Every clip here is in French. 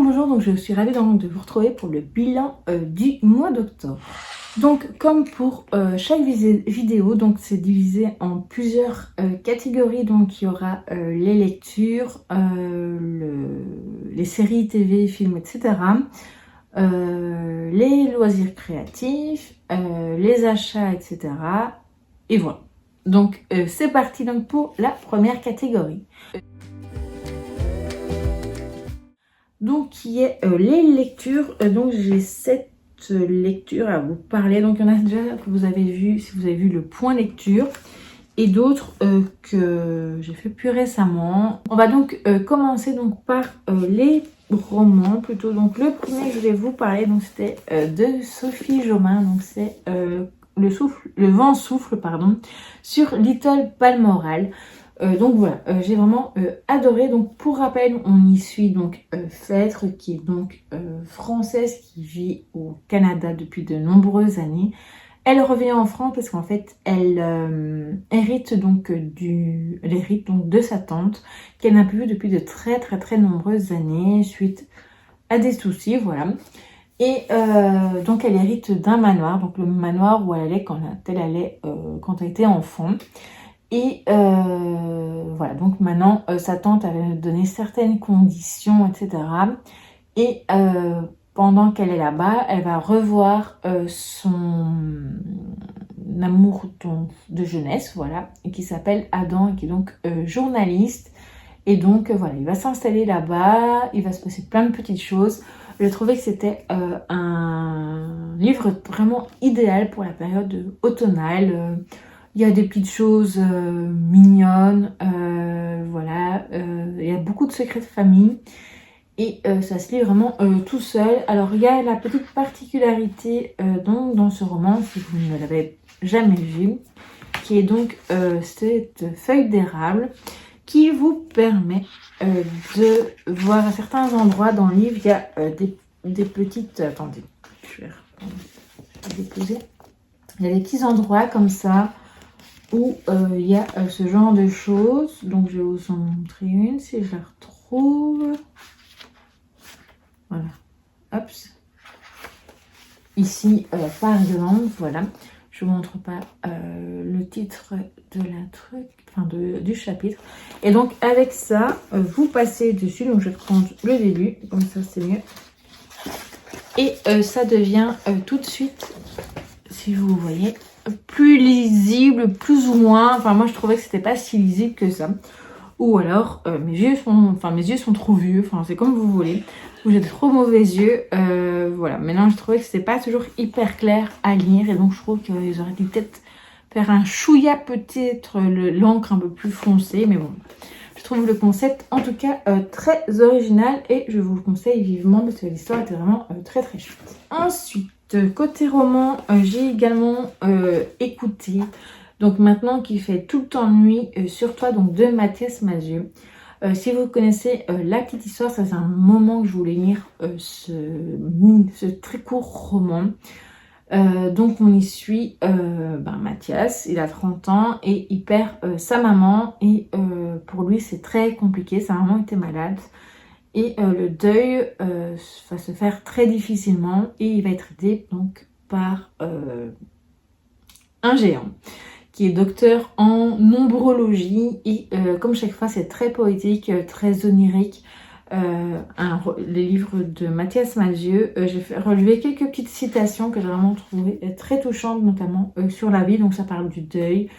bonjour, donc je suis ravie donc de vous retrouver pour le bilan du mois d'octobre. Donc comme pour chaque vidéo, donc c'est divisé en plusieurs catégories. Donc il y aura les lectures, les séries TV, films, etc. Les loisirs créatifs, les achats, etc. Et voilà. Donc c'est parti donc pour la première catégorie. Donc qui est les lectures. Donc j'ai 7 lectures à vous parler. Donc il y en a déjà que vous avez vu, si vous avez vu le point lecture, et d'autres que j'ai fait plus récemment. On va donc commencer donc par les romans plutôt. Donc le premier que je vais vous parler, donc c'était de Sophie Jomain. Donc c'est le vent souffle, pardon, sur Little Balmoral. Donc voilà, j'ai vraiment adoré. Donc pour rappel, on y suit donc Phèdre, qui est donc française, qui vit au Canada depuis de nombreuses années. Elle revient en France parce qu'en fait elle hérite donc de sa tante, qu'elle n'a plus vue depuis de très nombreuses années suite à des soucis, voilà. Et donc elle hérite d'un manoir, donc le manoir où elle allait quand elle était enfant. Et voilà, donc maintenant sa tante avait donné certaines conditions, etc. Et pendant qu'elle est là-bas, elle va revoir son amour de jeunesse, voilà, et qui s'appelle Adam, et qui est donc journaliste. Et donc voilà, il va s'installer là-bas, il va se passer plein de petites choses. J'ai trouvé que c'était un livre vraiment idéal pour la période automnale. Il y a des petites choses mignonnes, voilà, il y a beaucoup de secrets de famille et ça se lit vraiment tout seul. Alors il y a la petite particularité donc dans ce roman, si vous ne l'avez jamais vu, qui est donc cette feuille d'érable qui vous permet de voir à certains endroits dans le livre, il y a des petites... Attendez, je vais déposer. Il y a des petits endroits comme ça où il y a ce genre de choses. Donc je vais vous en montrer une si je la retrouve. Voilà. Hop. Ici, par exemple, voilà. Je vous montre pas le titre de du chapitre. Et donc avec ça, vous passez dessus. Donc je vais prendre le début, comme ça c'est mieux. Et ça devient tout de suite, si vous voyez, plus lisible, plus ou moins. Enfin moi je trouvais que c'était pas si lisible que ça. Ou alors mes yeux sont trop vieux. Enfin c'est comme vous voulez. Ou j'ai de trop mauvais yeux. Voilà. Maintenant je trouvais que c'était pas toujours hyper clair à lire. Et donc je trouve qu'ils auraient dû peut-être faire un chouïa, peut-être l'encre un peu plus foncée. Mais bon. Je trouve le concept en tout cas très original. Et je vous le conseille vivement parce que l'histoire était vraiment très chouette. Ensuite, côté roman, j'ai également écouté, donc maintenant qu'il fait tout le temps nuit, sur toi, donc de Mathias Malzieu. Si vous connaissez la petite histoire, ça c'est un moment que je voulais lire ce très court roman. Donc on y suit Mathias, il a 30 ans et il perd sa maman et pour lui c'est très compliqué, sa maman était malade. Et le deuil va se faire très difficilement et il va être aidé donc par un géant qui est docteur en nombrologie et comme chaque fois c'est très poétique, très onirique. Les livres de Mathias Malzieu, j'ai relevé quelques petites citations que j'ai vraiment trouvées très touchantes, notamment sur la vie. Donc ça parle du deuil,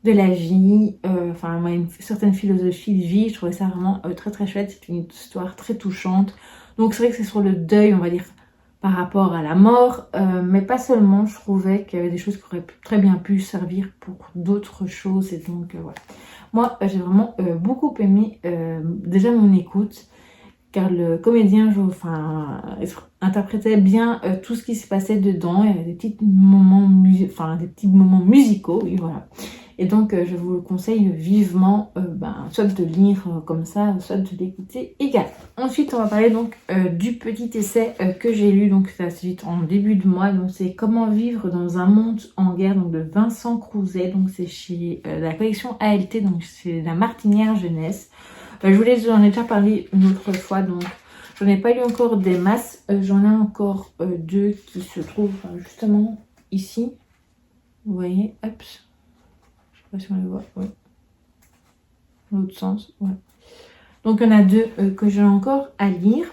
de la vie, une certaine philosophie de vie. Je trouvais ça vraiment très chouette. C'est une histoire très touchante. Donc c'est vrai que c'est sur le deuil, on va dire, par rapport à la mort, mais pas seulement. Je trouvais qu'il y avait des choses qui auraient très bien pu servir pour d'autres choses. Et donc voilà. Moi j'ai vraiment beaucoup aimé déjà mon écoute, car le comédien interprétait bien tout ce qui se passait dedans. Il y avait des petits moments musicaux, oui, voilà. Et donc je vous le conseille vivement, soit de lire comme ça, soit de l'écouter également. Ensuite on va parler donc du petit essai que j'ai lu, donc ça se lit en début de mois. Donc c'est Comment vivre dans un monde en guerre, donc de Vincent Crouzet. Donc c'est chez la collection ALT, donc c'est la Martinière Jeunesse. Je vous en ai déjà parlé une autre fois, donc J'en ai pas lu encore des masses. J'en ai encore deux qui se trouvent justement ici. Vous voyez, hop. Je sais pas si on les voit. Ouais. L'autre sens, ouais. Donc il y en a deux que j'ai encore à lire.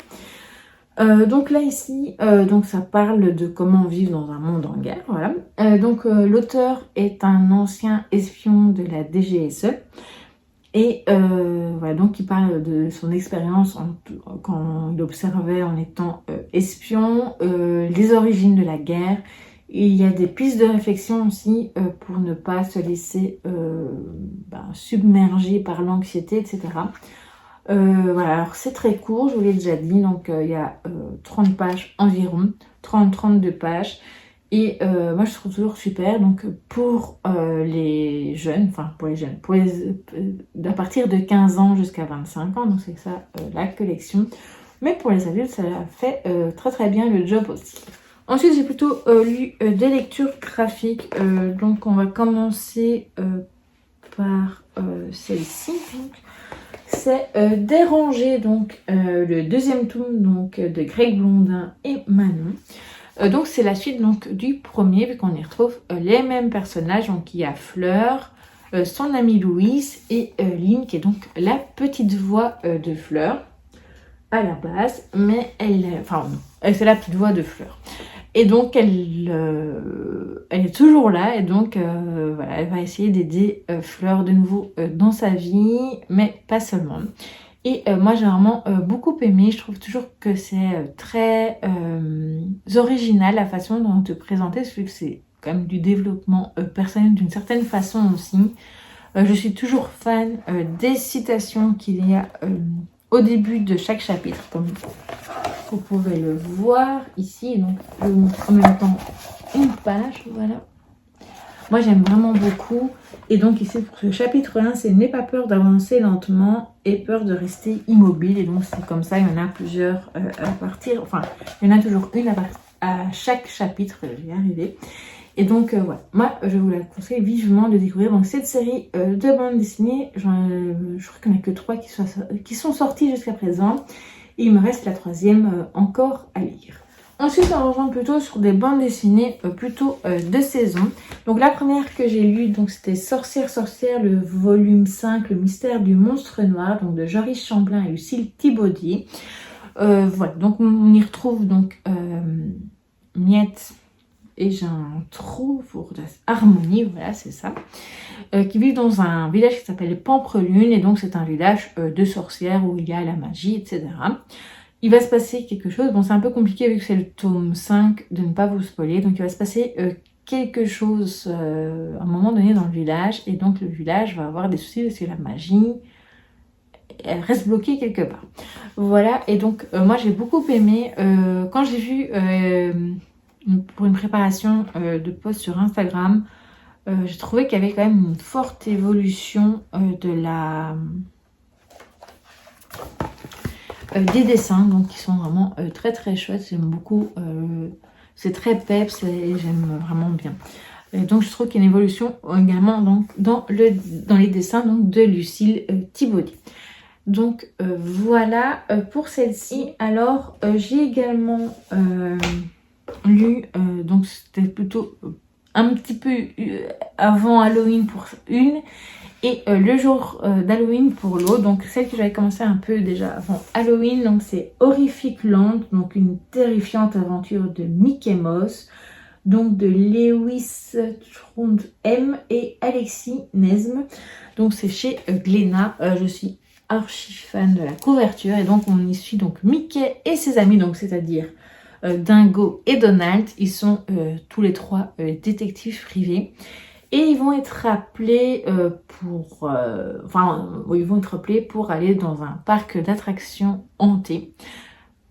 Donc là ici, donc ça parle de comment vivre dans un monde en guerre, voilà. Donc l'auteur est un ancien espion de la DGSE et voilà, donc il parle de son expérience quand il observait en étant espion, les origines de la guerre. Et il y a des pistes de réflexion aussi pour ne pas se laisser submerger par l'anxiété, etc. Voilà, alors c'est très court, je vous l'ai déjà dit, donc il y a 30 pages environ, 30-32 pages. Et moi je trouve toujours super, donc pour les jeunes, à partir de 15 ans jusqu'à 25 ans, donc c'est ça la collection. Mais pour les adultes, ça fait très très bien le job aussi. Ensuite, j'ai plutôt lu des lectures graphiques, donc on va commencer par celle-ci. C'est Déranger, donc le deuxième tome donc, de Greg Blondin et Manon. Donc c'est la suite donc, du premier, vu qu'on y retrouve les mêmes personnages. Donc il y a Fleur, son amie Louise et Lynn, qui est donc la petite voix de Fleur à la base, mais c'est la petite voix de Fleur. Et donc elle est toujours là et donc voilà, elle va essayer d'aider Fleur de nouveau dans sa vie, mais pas seulement. Et moi j'ai vraiment beaucoup aimé, je trouve toujours que c'est très original la façon dont on te présente, vu que c'est quand même du développement personnel d'une certaine façon aussi. Je suis toujours fan des citations qu'il y a au début de chaque chapitre, comme vous pouvez le voir ici. Donc je vous montre en même temps une page, voilà. Moi j'aime vraiment beaucoup. Et donc ici pour ce chapitre 1, c'est n'aie pas peur d'avancer lentement et peur de rester immobile. Et donc c'est comme ça, il y en a plusieurs à partir, enfin il y en a toujours une à chaque chapitre, je vais y arriver. Et donc voilà, moi je vous la conseille vivement de découvrir donc cette série de bandes dessinées. Je crois qu'il n'y en a que 3 qui sont sorties jusqu'à présent. Et il me reste la 3e encore à lire. Ensuite, on rejoint plutôt sur des bandes dessinées plutôt de saison. Donc la première que j'ai lue, donc c'était Sorcière, le volume 5, le mystère du monstre noir, donc de Joris Chamblin et Lucille Thibaudier. Voilà, donc on y retrouve donc Miette et j'ai un trou pour Harmonie, voilà c'est ça, qui vivent dans un village qui s'appelle Pampelune, et donc c'est un village de sorcières où il y a la magie, etc. Il va se passer quelque chose, bon c'est un peu compliqué vu que c'est le tome 5 de ne pas vous spoiler, donc il va se passer quelque chose à un moment donné dans le village, et donc le village va avoir des soucis parce que la magie elle reste bloquée quelque part. Voilà, et donc moi j'ai beaucoup aimé, quand j'ai vu pour une préparation de post sur Instagram, j'ai trouvé qu'il y avait quand même une forte évolution des dessins, donc qui sont vraiment très très chouettes. J'aime beaucoup, c'est très peps et j'aime vraiment bien. Et donc je trouve qu'il y a une évolution également donc, dans les dessins donc, de Lucille Thibaudier. Donc voilà pour celle-ci. Alors j'ai également lu, donc c'était plutôt un petit peu avant Halloween pour une et le jour d'Halloween pour l'autre. Donc celle que j'avais commencé un peu déjà avant Halloween, donc c'est Horrific Land, donc une terrifiante aventure de Mickey Mouse, donc de Lewis Trond M et Alexis Nesme. Donc c'est chez Glénat. Je suis archi fan de la couverture et donc on y suit donc Mickey et ses amis, donc c'est-à-dire Dingo et Donald. Ils sont tous les 3 détectives privés et ils vont être appelés pour aller dans un parc d'attractions hanté.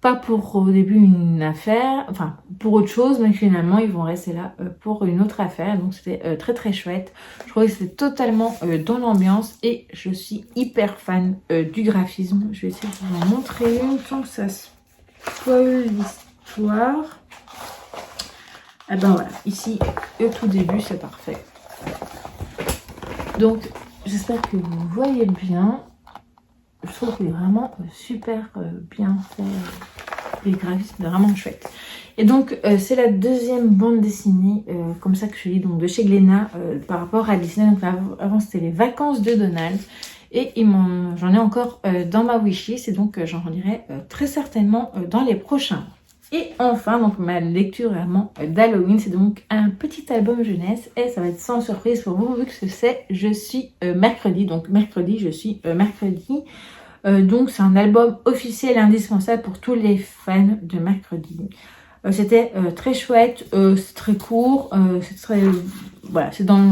Pas pour au début une affaire, enfin pour autre chose, mais finalement ils vont rester là pour une autre affaire. Donc c'était très très chouette. Je trouvais que c'était totalement dans l'ambiance et je suis hyper fan du graphisme. Je vais essayer de vous en montrer une sans que ça spoil l'histoire. Et ben voilà, ici au tout début c'est parfait. Donc j'espère que vous voyez bien. Je trouve qu'il est vraiment super bien fait. Les graphismes vraiment chouettes. Et donc c'est la deuxième bande dessinée comme ça que je lis donc de chez Glénat par rapport à Disney. Donc avant c'était les vacances de Donald et j'en ai encore dans ma wishlist et donc j'en lirai très certainement dans les prochains mois. Et enfin donc ma lecture vraiment d'Halloween, c'est donc un petit album jeunesse et ça va être sans surprise pour vous vu que c'est je suis mercredi, donc mercredi je suis mercredi. Donc c'est un album officiel indispensable pour tous les fans de mercredi. C'était très chouette, c'est très court, c'est très voilà, c'est dans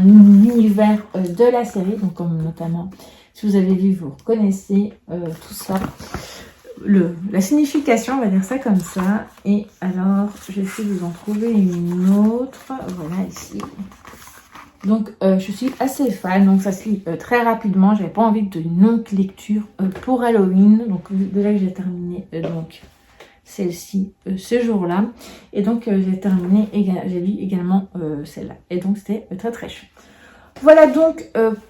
l'univers de la série, donc comme notamment si vous avez vu, vous reconnaissez tout ça, la signification, on va dire ça comme ça. Et alors je vais essayer de vous en trouver une autre, voilà ici. Donc je suis assez fan, donc ça se lit très rapidement. J'avais pas envie d'une longue lecture pour Halloween, donc déjà que j'ai terminé donc celle-ci ce jour-là, et donc j'ai lu également celle-là, et donc c'était très très chouette. Voilà donc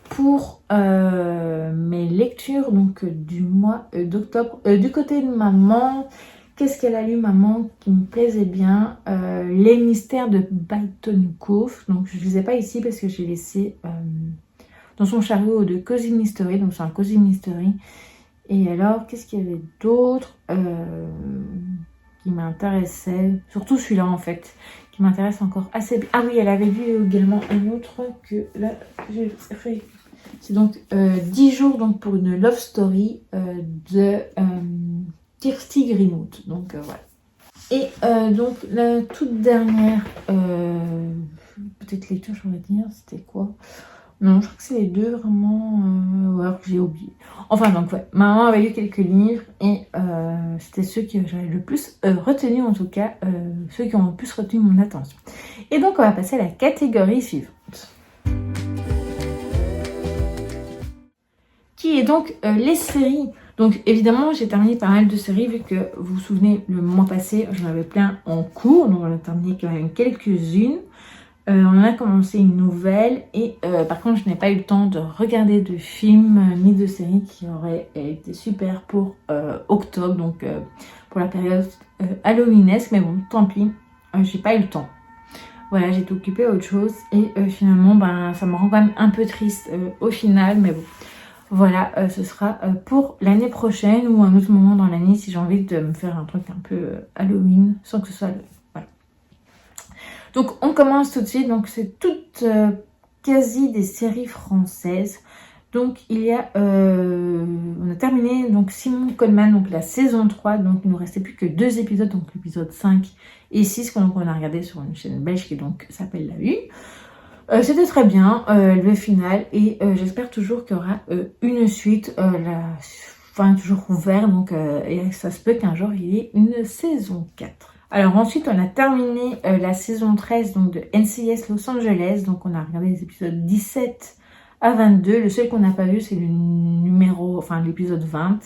pour mes lectures donc du mois d'octobre. Du côté de maman, qu'est-ce qu'elle a lu maman qui me plaisait bien? Les mystères de Byton Cove. Donc je ne les ai pas ici parce que j'ai laissé dans son chariot de Cozy Mystery. Donc c'est un Cozy Mystery. Et alors qu'est-ce qu'il y avait d'autre qui m'intéressait? Surtout celui-là en fait, qui m'intéresse encore assez bien. Ah oui, elle avait lu également un autre que là j'ai fait. C'est donc 10 jours donc pour une love story de Kirsty Greenwood. Donc voilà. Et donc la toute dernière petite lecture, je voudrais dire, c'était quoi? Non, je crois que c'est les deux vraiment alors que j'ai oublié. Enfin donc ouais, maman avait lu quelques livres et c'était ceux que j'avais le plus retenu, en tout cas ceux qui ont le plus retenu mon attention. Et donc on va passer à la catégorie suivante, qui est donc les séries. Donc évidemment j'ai terminé pas mal de séries vu que vous vous souvenez le mois passé j'en avais plein en cours, donc on a terminé quand même quelques-unes. On a commencé une nouvelle et par contre je n'ai pas eu le temps de regarder de films ni de séries qui auraient été super pour octobre, donc pour la période halloweenesque, mais bon tant pis, j'ai pas eu le temps. Voilà, j'ai été occupée à autre chose et finalement ben, ça me rend quand même un peu triste au final, mais bon. Voilà, ce sera pour l'année prochaine ou un autre moment dans l'année si j'ai envie de me faire un truc un peu Halloween sans que ce soit... Voilà. Donc on commence tout de suite, donc c'est toutes quasi des séries françaises. Donc il y a, on a terminé donc Simon Coleman, donc la saison 3, donc il nous restait plus que 2 épisodes, donc l'épisode 5 et 6 qu'on a regardé sur une chaîne belge qui donc s'appelle La Une. C'était très bien, le final, et j'espère toujours qu'il y aura une suite, la fin est toujours ouverte, donc et ça se peut qu'un jour il y ait une saison 4. Alors ensuite on a terminé la saison 13 donc de NCIS Los Angeles, donc on a regardé les épisodes 17 à 22, le seul qu'on n'a pas vu c'est l'épisode 20,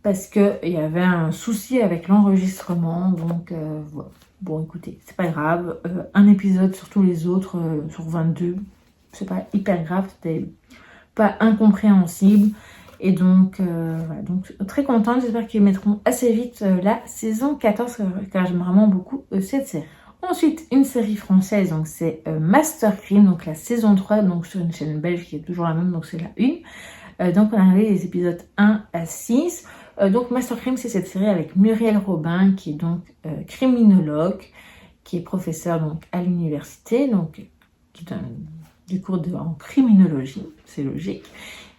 parce qu'il y avait un souci avec l'enregistrement, donc voilà. Bon écoutez, c'est pas grave, un épisode sur tous les autres, sur 22, c'est pas hyper grave, c'était pas incompréhensible. Et donc, voilà, donc très contente, j'espère qu'ils mettront assez vite la saison 14, car j'aime vraiment beaucoup cette série. Ensuite, une série française, donc c'est Master Crime, donc la saison 3, donc sur une chaîne belge qui est toujours la même, donc c'est la une. Donc on a regardé les épisodes 1 à 6. Donc Master Crime, c'est cette série avec Muriel Robin, qui est donc criminologue, qui est professeur donc à l'université, donc qui donne du cours en criminologie, c'est logique.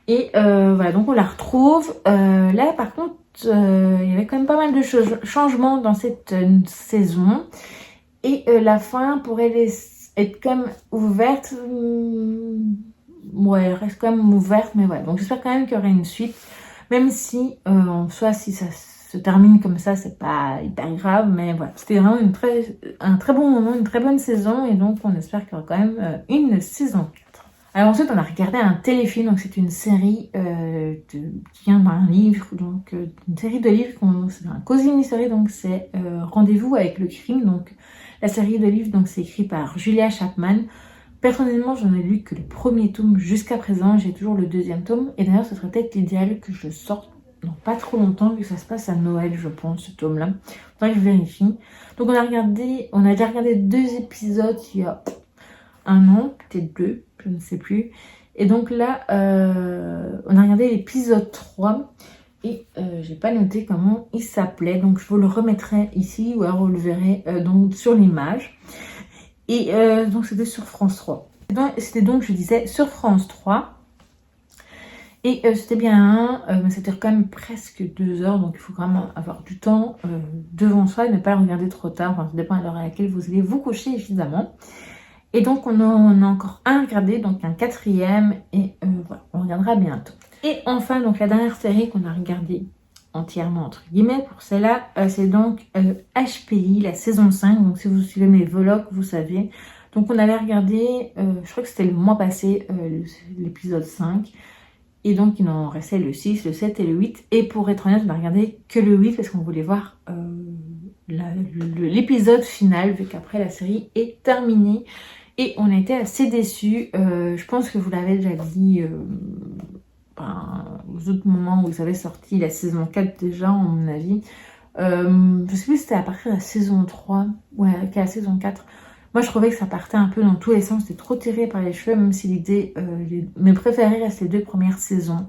Et voilà, donc on la retrouve. Là, par contre, il y avait quand même pas mal de changements dans cette saison. Et la fin pourrait être quand même ouverte. Ouais, elle reste quand même ouverte, mais ouais. Donc j'espère quand même qu'il y aura une suite. Même si, en soi, si ça se termine comme ça, c'est pas hyper grave. Mais voilà, c'était vraiment un très bon moment, une très bonne saison. Et donc, on espère qu'il y aura quand même une saison 4. Alors ensuite, on a regardé un téléfilm. Donc, c'est une série qui vient d'un livre. Donc, une série de livres. C'est un Cozy Mystery. Donc, c'est Rendez-vous avec le crime. Donc, la série de livres, donc c'est écrit par Julia Chapman. Personnellement, j'en ai lu que le premier tome jusqu'à présent. J'ai toujours le deuxième tome. Et d'ailleurs, ce serait peut-être l'idéal que je le sorte dans pas trop longtemps, vu que ça se passe à Noël, je pense, ce tome-là. Faudrait que je vérifie. Donc, on a déjà regardé 2 épisodes il y a 1 an, peut-être 2, je ne sais plus. Et donc là, on a regardé l'épisode 3. Et j'ai pas noté comment il s'appelait. Donc, je vous le remettrai ici, ou alors vous le verrez donc, sur l'image. Et donc c'était sur France 3. C'était donc, je disais, sur France 3. Et c'était bien, mais c'était quand même presque 2 heures. Donc il faut vraiment avoir du temps devant soi et ne pas le regarder trop tard. Enfin, ça dépend de l'heure à laquelle vous allez vous coucher, évidemment. Et donc on a encore un à regarder, donc un 4e. Et voilà, on regardera bientôt. Et enfin, donc la dernière série qu'on a regardée entièrement entre guillemets pour celle-là, c'est donc HPI, la saison 5. Donc si vous suivez mes vlogs, vous savez. Donc on avait regardé, je crois que c'était le mois passé, l'épisode 5. Et donc il en restait le 6, le 7 et le 8. Et pour être honnête, on a regardé que le 8 parce qu'on voulait voir l'épisode final, vu qu'après la série est terminée. Et on a été assez déçus. Je pense que vous l'avez déjà dit aux autres moments où vous avez sorti la saison 4 déjà, à mon avis. Je sais plus si c'était à partir de la saison 3 ou à la saison 4. Moi, je trouvais que ça partait un peu dans tous les sens. C'était trop tiré par les cheveux, même si l'idée... mes préférés restent les 2 premières saisons.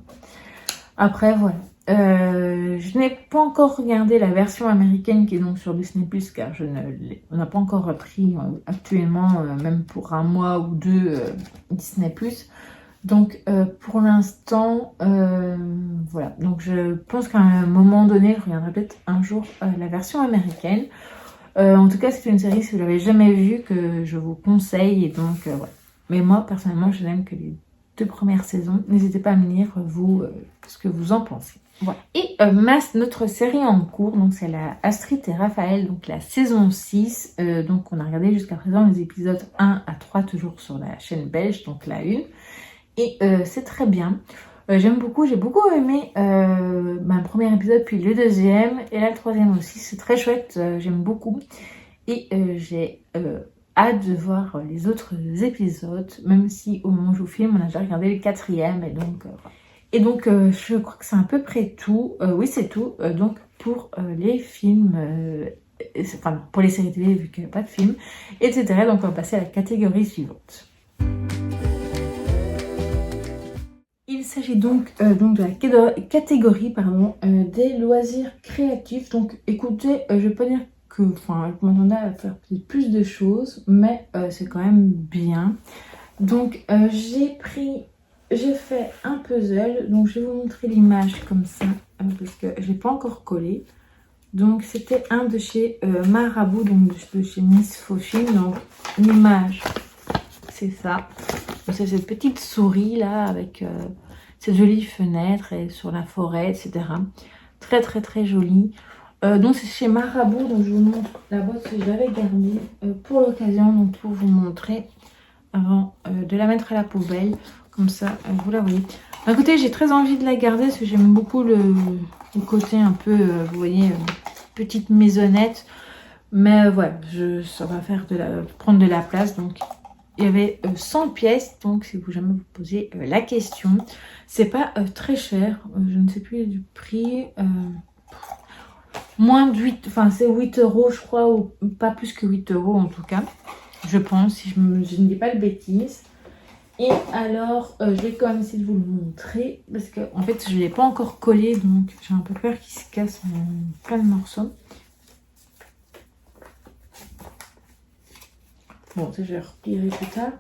Après, voilà. Je n'ai pas encore regardé la version américaine qui est donc sur Disney+, car on n'a pas encore repris actuellement, même pour 1 mois ou 2, Disney+. Donc pour l'instant, voilà. Donc je pense qu'à un moment donné, je regarderai peut-être un jour la version américaine. En tout cas, c'est une série, si vous l'avez jamais vue, que je vous conseille. Et donc voilà. Mais moi, personnellement, je n'aime que les 2 premières saisons. N'hésitez pas à me dire, vous, ce que vous en pensez. Voilà. Et notre série en cours, donc c'est la Astrid et Raphaël, donc la saison 6. Donc on a regardé jusqu'à présent les épisodes 1 à 3, toujours sur la chaîne belge, donc la 1. Et c'est très bien. J'aime beaucoup, j'ai beaucoup aimé le premier épisode, puis le 2e, et là le 3e aussi. C'est très chouette, j'aime beaucoup. Et j'ai hâte de voir les autres épisodes, même si au moment où je vous filme, on a déjà regardé le 4e. Et donc, je crois que c'est à peu près tout. Oui, c'est tout. Donc, pour les films, enfin, pour les séries télé, vu qu'il n'y a pas de films, etc. Donc, on va passer à la catégorie suivante. Il s'agit donc de la catégorie des loisirs créatifs. Donc écoutez, je peux dire que je m'attendais à faire plus de choses, mais c'est quand même bien. Donc j'ai fait un puzzle, donc je vais vous montrer l'image comme ça, parce que je l'ai pas encore collé. Donc c'était un de chez Marabout, donc de chez Miss Fauchine. Donc l'image, c'est ça. C'est cette petite souris là avec cette jolie fenêtre et sur la forêt, etc. Très très très jolie. Donc c'est chez Marabout, donc je vous montre la boîte que j'avais gardée pour l'occasion, donc pour vous montrer avant de la mettre à la poubelle. Comme ça, vous la voyez. D'un côté, j'ai très envie de la garder parce que j'aime beaucoup le côté un peu, vous voyez, petite maisonnette. Mais voilà, ça va faire prendre de la place. Donc il y avait 100 pièces, donc si vous jamais vous posez la question, c'est pas très cher, je ne sais plus du prix, moins de 8, enfin c'est 8 € je crois, ou pas plus que 8 € en tout cas, je pense, si je ne dis pas de bêtises. Et alors, je vais quand même essayer de vous le montrer, parce que en fait je ne l'ai pas encore collé, donc j'ai un peu peur qu'il se casse en plein de morceaux. Bon, ça je vais replier plus tard.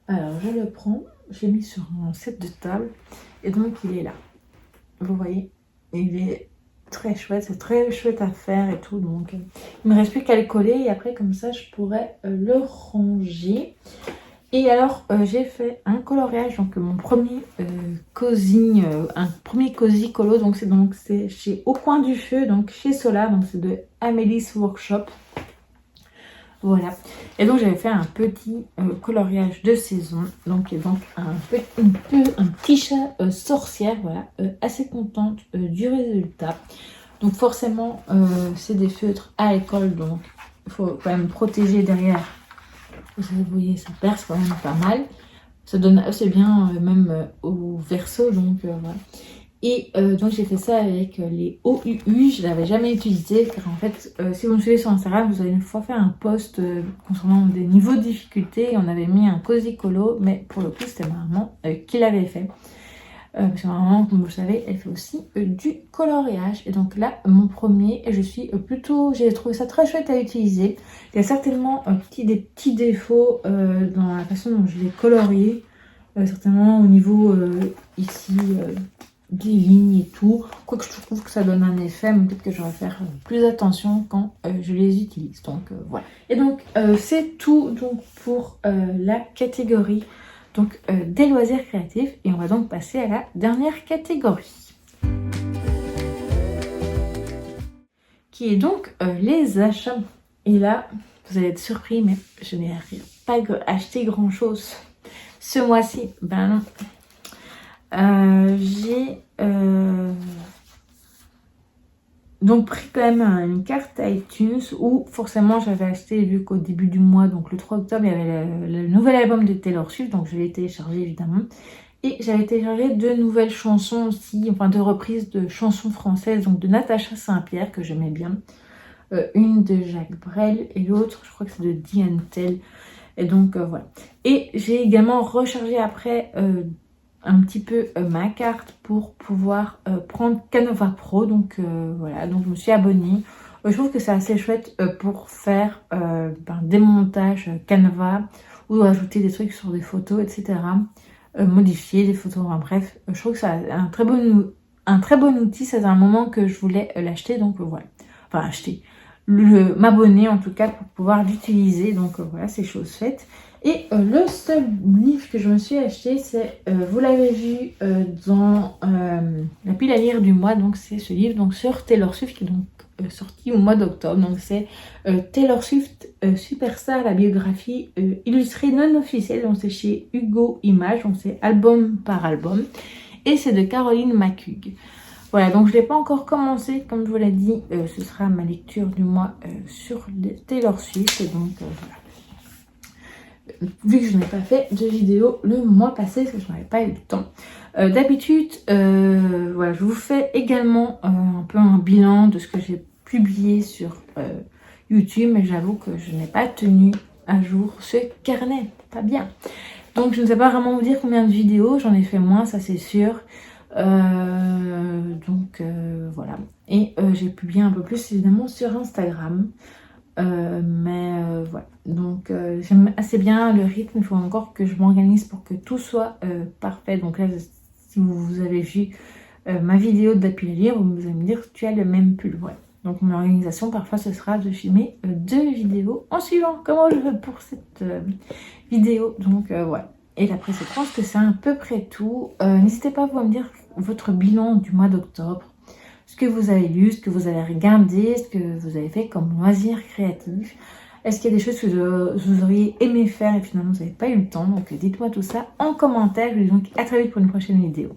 Alors je le prends, je l'ai mis sur mon set de table et donc il est là. Vous voyez, il est très chouette, c'est très chouette à faire et tout. Donc il me reste plus qu'à le coller et après comme ça je pourrais le ranger. Et alors j'ai fait un coloriage, donc mon premier cosy, un premier cosy colo. Donc c'est chez Au Coin du Feu, donc chez Solar, donc c'est de Amelie's Workshop. Voilà, et donc j'avais fait un petit coloriage de saison, donc un petit chat sorcière, voilà, assez contente du résultat. Donc forcément c'est des feutres à l'école, donc il faut quand même protéger derrière Vous voyez, ça perce quand même pas mal. Ça donne assez bien même au verso, donc voilà. Et donc j'ai fait ça avec les OUU, je ne l'avais jamais utilisé car en fait si vous me suivez sur Instagram, vous avez une fois fait un post concernant des niveaux de difficulté et on avait mis un Cozy Colo, mais pour le coup c'était ma maman qui l'avait fait. Parce que ma maman, comme vous le savez, elle fait aussi du coloriage. Et donc là, mon premier, je suis j'ai trouvé ça très chouette à utiliser. Il y a certainement des petits défauts dans la façon dont je l'ai colorié. Certainement au niveau ici des lignes et tout. Quoique je trouve que ça donne un effet, mais peut-être que je vais faire plus attention quand je les utilise. Donc voilà. Et donc c'est tout donc, pour la catégorie donc, des loisirs créatifs. Et on va donc passer à la dernière catégorie. Qui est donc les achats. Et là, vous allez être surpris, mais je n'ai pas acheté grand chose ce mois-ci. Ben non. J'ai donc pris quand même une carte iTunes où forcément j'avais acheté, vu qu'au début du mois, donc le 3 octobre, il y avait le nouvel album de Taylor Swift, donc je l'ai téléchargé évidemment. Et j'avais téléchargé 2 nouvelles chansons aussi, enfin 2 reprises de chansons françaises, donc de Natacha Saint-Pierre que j'aimais bien. Une de Jacques Brel et l'autre, je crois que c'est de Diane Tell. Et donc voilà. Et j'ai également rechargé après un petit peu ma carte pour pouvoir prendre Canva Pro. Donc voilà, donc je me suis abonnée. Je trouve que c'est assez chouette pour faire des montages Canva ou ajouter des trucs sur des photos, etc. Modifier des photos, enfin, bref. Je trouve que c'est un très bon outil. C'est un moment que je voulais l'acheter, donc voilà. Enfin, acheter. M'abonner en tout cas pour pouvoir l'utiliser. Donc voilà, c'est chose faite. Et le seul livre que je me suis acheté, c'est, vous l'avez vu dans la pile à lire du mois, donc c'est ce livre donc sur Taylor Swift qui est donc sorti au mois d'octobre. Donc c'est Taylor Swift Superstar, la biographie illustrée non officielle, donc c'est chez Hugo Images, donc c'est album par album. Et c'est de Caroline Macug. Voilà, donc je ne l'ai pas encore commencé, comme je vous l'ai dit, ce sera ma lecture du mois sur Taylor Swift. Et donc voilà. Vu que je n'ai pas fait de vidéo le mois passé, parce que je n'avais pas eu le temps. D'habitude, voilà, je vous fais également un peu un bilan de ce que j'ai publié sur YouTube, mais j'avoue que je n'ai pas tenu à jour ce carnet, pas bien. Donc je ne sais pas vraiment vous dire combien de vidéos, j'en ai fait moins, ça c'est sûr. Voilà. Et j'ai publié un peu plus évidemment sur Instagram. Voilà, donc j'aime assez bien le rythme. Il faut encore que je m'organise pour que tout soit parfait. Donc là, si vous avez vu ma vidéo d'Appel à lire, vous allez me dire tu as le même pull. Voilà. Donc mon organisation parfois ce sera de filmer 2 vidéos en suivant comment je veux pour cette vidéo. Donc voilà. Et après je pense que c'est à peu près tout. N'hésitez pas vous à me dire votre bilan du mois d'octobre. Ce que vous avez lu, ce que vous avez regardé, ce que vous avez fait comme loisir créatif. Est-ce qu'il y a des choses que vous auriez aimé faire et finalement vous n'avez pas eu le temps? Donc dites-moi tout ça en commentaire. Je vous dis donc à très vite pour une prochaine vidéo.